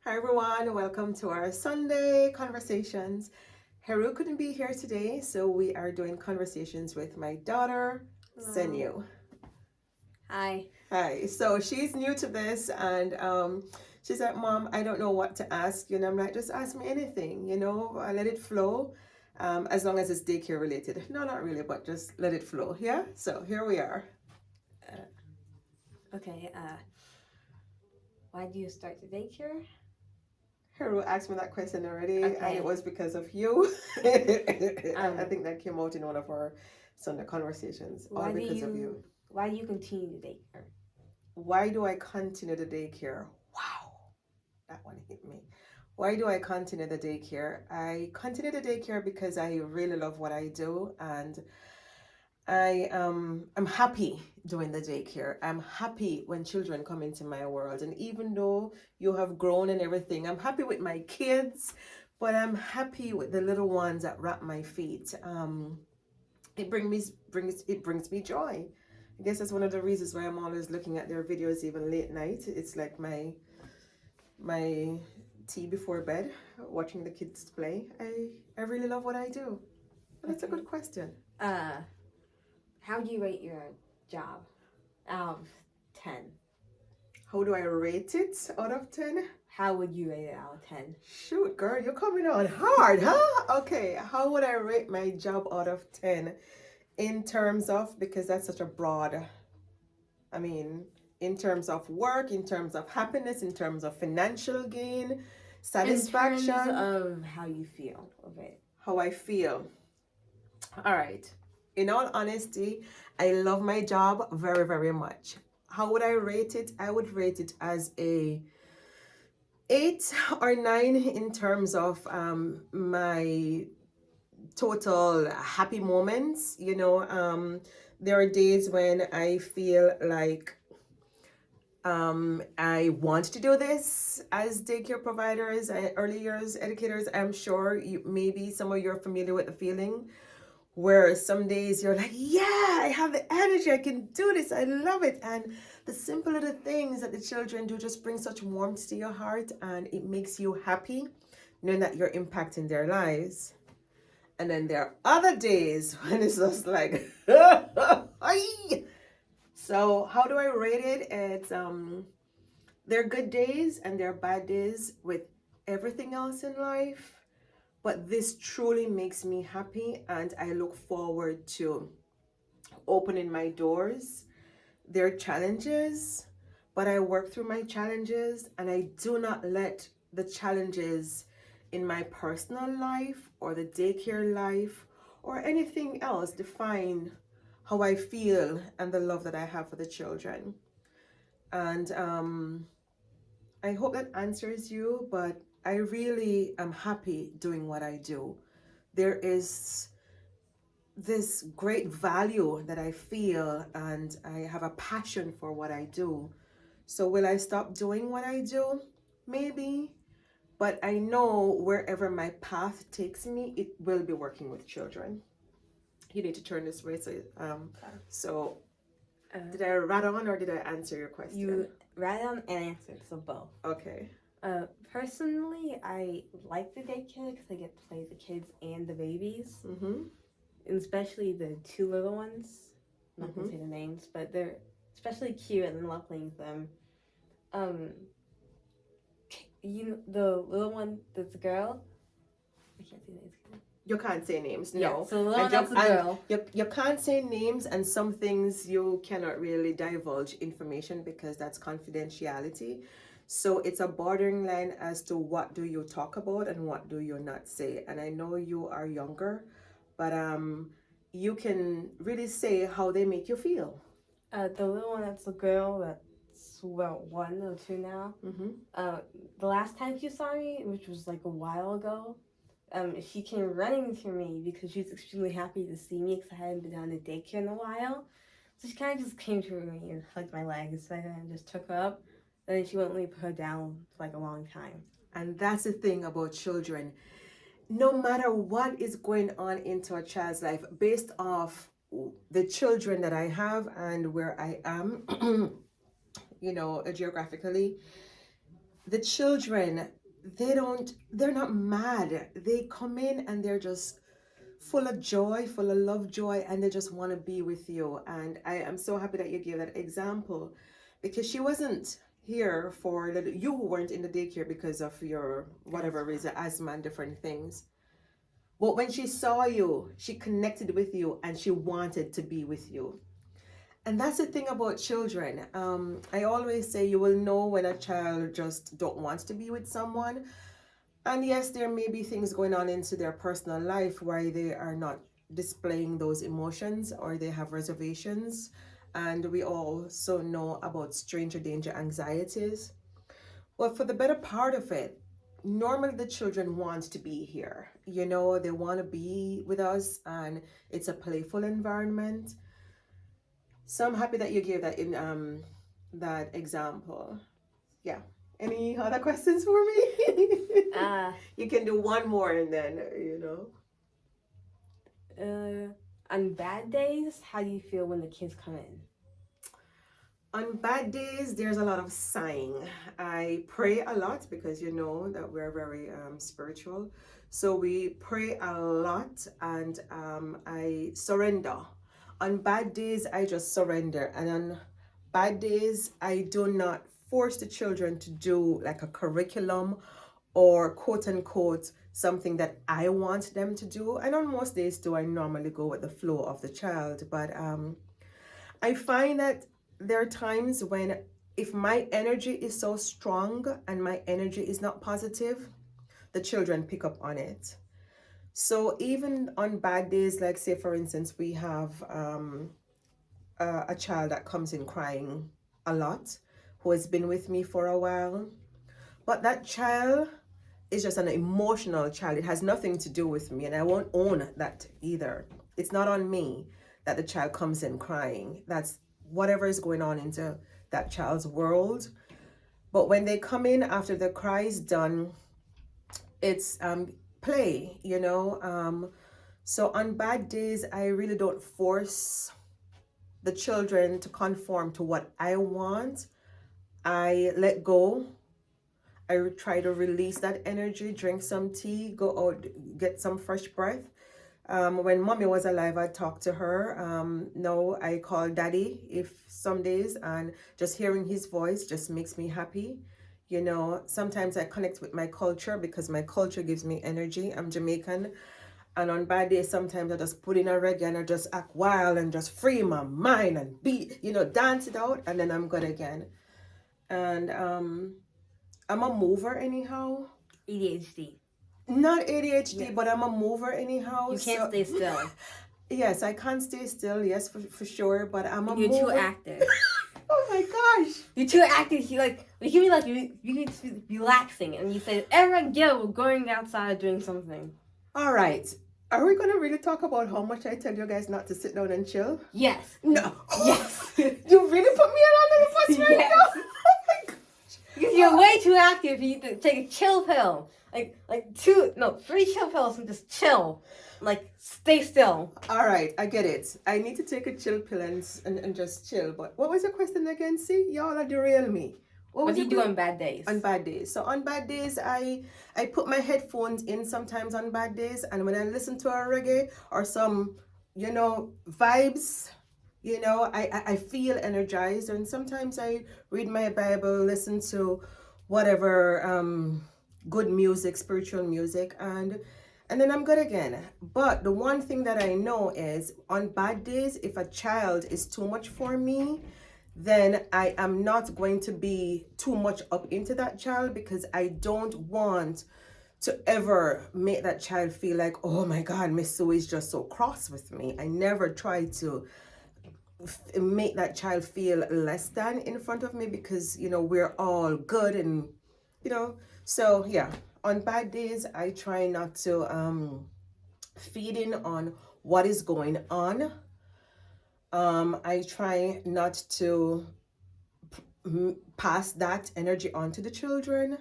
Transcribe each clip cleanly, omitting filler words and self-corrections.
Hi everyone, welcome to our Sunday conversations. Heru couldn't be here today, so we are doing conversations with my daughter, Hello. Senyu. Hi. Hi, so she's new to this and she's like, Mom, I don't know what to ask you. And I'm like, just ask me anything, I let it flow as long as it's daycare related. No, not really, but just let it flow. Yeah, so here we are. Okay. Why do you start the daycare? Heru asked me that question already, and it Okay. was because of you. I Um. think that came out in one of our Sunday conversations, all Why do because of you you. Why do you continue the daycare? Why do I continue the daycare? Wow, that one hit me. Why do I continue the daycare? I continue the daycare because I really love what I do, and I'm happy doing the daycare. I'm happy when children come into my world. And even though you have grown and everything, I'm happy with my kids, but I'm happy with the little ones that wrap my feet. It brings me joy. I guess that's one of the reasons why I'm always looking at their videos even late night. It's like my tea before bed, watching the kids play. I really love what I do. But that's a Okay. good question. Uh. How do you rate your job out of 10? How do I rate it out of 10? How would you rate it out of 10? Shoot, girl, you're coming on hard, huh? Okay, how would I rate my job out of 10 in terms of, because that's such a broad, I mean, in terms of work, in terms of happiness, in terms of financial gain, In terms satisfaction, of how you feel of it. how I feel. All right. In all honesty, I love my job very, very much. How would I rate it? I would rate it as a 8 or 9 in terms of my total happy moments. There are days when I feel like I want to do this as daycare providers, early years educators. I'm sure maybe some of you are familiar with the feeling where some days you're like, yeah, I have the energy, I can do this, I love it. And the simple little things that the children do just bring such warmth to your heart, and it makes you happy knowing that you're impacting their lives. And then there are other days when it's just like, so how do I rate it? There are good days and there are bad days with everything else in life, but this truly makes me happy, and I look forward to opening my doors. There are challenges, but I work through my challenges, and I do not let the challenges in my personal life or the daycare life or anything else define how I feel and the love that I have for the children. And I hope that answers you, but I really am happy doing what I do. There is this great value that I feel, and I have a passion for what I do. So, will I stop doing what I do? Maybe, but I know wherever my path takes me, it will be working with children. You need to turn this way. So Uh, did I rat on or did I answer your question? you write down and answer, so both. Okay. Personally, I like the daycare because I get to play the kids and the babies. Mm-hmm. And especially the two little ones. I'm not gonna Mm-hmm. say the names, but they're especially cute and I love playing with them. Um, the little one that's a girl. I can't say names. You can't say names, Yeah, no. so the little And one that's a and girl. you can't say names, and some things you cannot really divulge information because that's confidentiality. So it's a bordering line as to what do you talk about and what do you not say. And I know you are younger, but you can really say how they make you feel. The little one that's a girl that's about 1 or 2 now. Mm-hmm. The last time she saw me, which was like a while ago, she came running to me because she was extremely happy to see me because I hadn't been down to daycare in a while. So she kind of just came to me and hugged my legs. So I kind of just took her up. And then she wouldn't leave her down for like a long time. And that's the thing about children. No matter what is going on into a child's life, based off the children that I have and where I am, geographically, the children, they're not mad. They come in and they're just full of joy, full of love, joy, and they just want to be with you. And I am so happy that you gave that example, because she wasn't here for you weren't in the daycare because of your whatever reason, asthma and different things. But when she saw you, she connected with you and she wanted to be with you. And that's the thing about children. I always say you will know when a child just don't want to be with someone. And yes, there may be things going on into their personal life why they are not displaying those emotions or they have reservations. And we also know about stranger danger anxieties. Well, for the better part of it, normally the children want to be here. You know, they want to be with us and it's a playful environment. So I'm happy that you gave that in that example. Yeah. Any other questions for me? You can do one more and then, On bad days, how do you feel when the kids come in? On bad days, there's a lot of sighing. I pray a lot because you know that we're very spiritual. So we pray a lot and I surrender. On bad days, I just surrender. And on bad days, I do not force the children to do like a curriculum or quote unquote something that I want them to do. And on most days, do I normally go with the flow of the child. But I find that there are times when if my energy is so strong and my energy is not positive, the children pick up on it. So even on bad days, like say for instance, we have a child that comes in crying a lot, who has been with me for a while, but that child is just an emotional child. It has nothing to do with me, and I won't own that either. It's not on me that the child comes in crying. That's whatever is going on into that child's world. But when they come in after the cry is done, it's play, so on bad days, I really don't force the children to conform to what I want. I let go. I try to release that energy, drink some tea, go out, get some fresh breath. When mommy was alive, I talked to her. Now I call daddy if some days, and just hearing his voice just makes me happy. Sometimes I connect with my culture because my culture gives me energy. I'm Jamaican. And on bad days, sometimes I just put in a reggae and I just act wild and just free my mind and dance it out. And then I'm good again. And I'm a mover anyhow. ADHD. Not ADHD, Yes. but I'm a mover anyhow. You can't stay still. Yes, I can't stay still. Yes, for sure. But I'm a You're mover. too active. Oh my gosh. You're too active. You can be like you need to be relaxing, and you say, "Everyone, get we're going outside doing something." All right. Are we gonna really talk about how much I tell you guys not to sit down and chill? Yes. No. Yes. You really put me on the bus right Yes. now. Oh my gosh. You're way too active. You need to take a chill pill. Three chill pills and just chill. Stay still. All right, I get it. I need to take a chill pill and just chill. But what was the question again? See, y'all are derail me. What do you do on bad days? On bad days. So on bad days, I put my headphones in sometimes on bad days, and when I listen to a reggae or some, vibes, I feel energized. And sometimes I read my Bible, listen to whatever good music, spiritual music, and then I'm good again. But the one thing that I know is on bad days, if a child is too much for me, then I am not going to be too much up into that child, because I don't want to ever make that child feel like, oh my God, Miss Sue is just so cross with me. I never try to make that child feel less than in front of me, because we're all good, and so yeah, on bad days I try not to feed in on what is going on. I try not to pass that energy on to the children,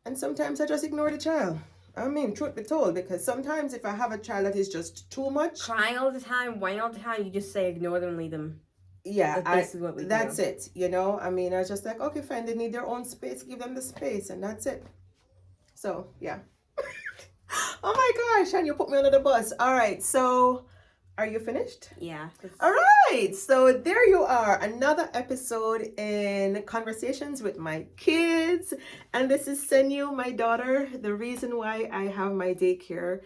and sometimes I just ignore the child. I mean, truth be told, because sometimes if I have a child that is just too much, crying all the time, whining all the time, you just say ignore them, leave them. Yeah, That's basically what we that's do. it. You know, I mean, I was just like, okay, fine, they need their own space, give them the space, and that's it. So yeah. Oh my gosh, and you put me under the bus. All right, so are you finished? Yeah. All right, so there you are, another episode in Conversations with My Kids. And this is Senyu, my daughter, the reason why I have my daycare,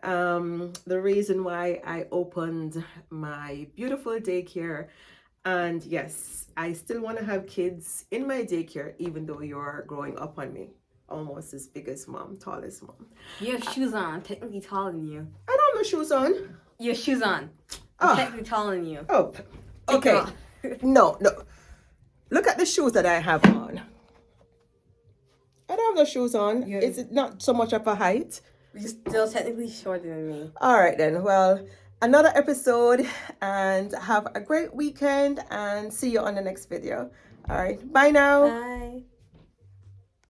the reason why I opened my beautiful daycare. And yes, I still want to have kids in my daycare, even though you're growing up on me. Almost as big as mom, tall as mom. You have shoes on. I'm technically taller than you. I don't have no shoes on. You have shoes on. I'm technically taller than you. Oh, Take okay. them off. No. Look at the shoes that I have on. I don't have no shoes on. Yeah. Is it not so much of a height? You're still technically shorter than me. All right then. Well, another episode, and have a great weekend, and see you on the next video. All right. Bye now. Bye.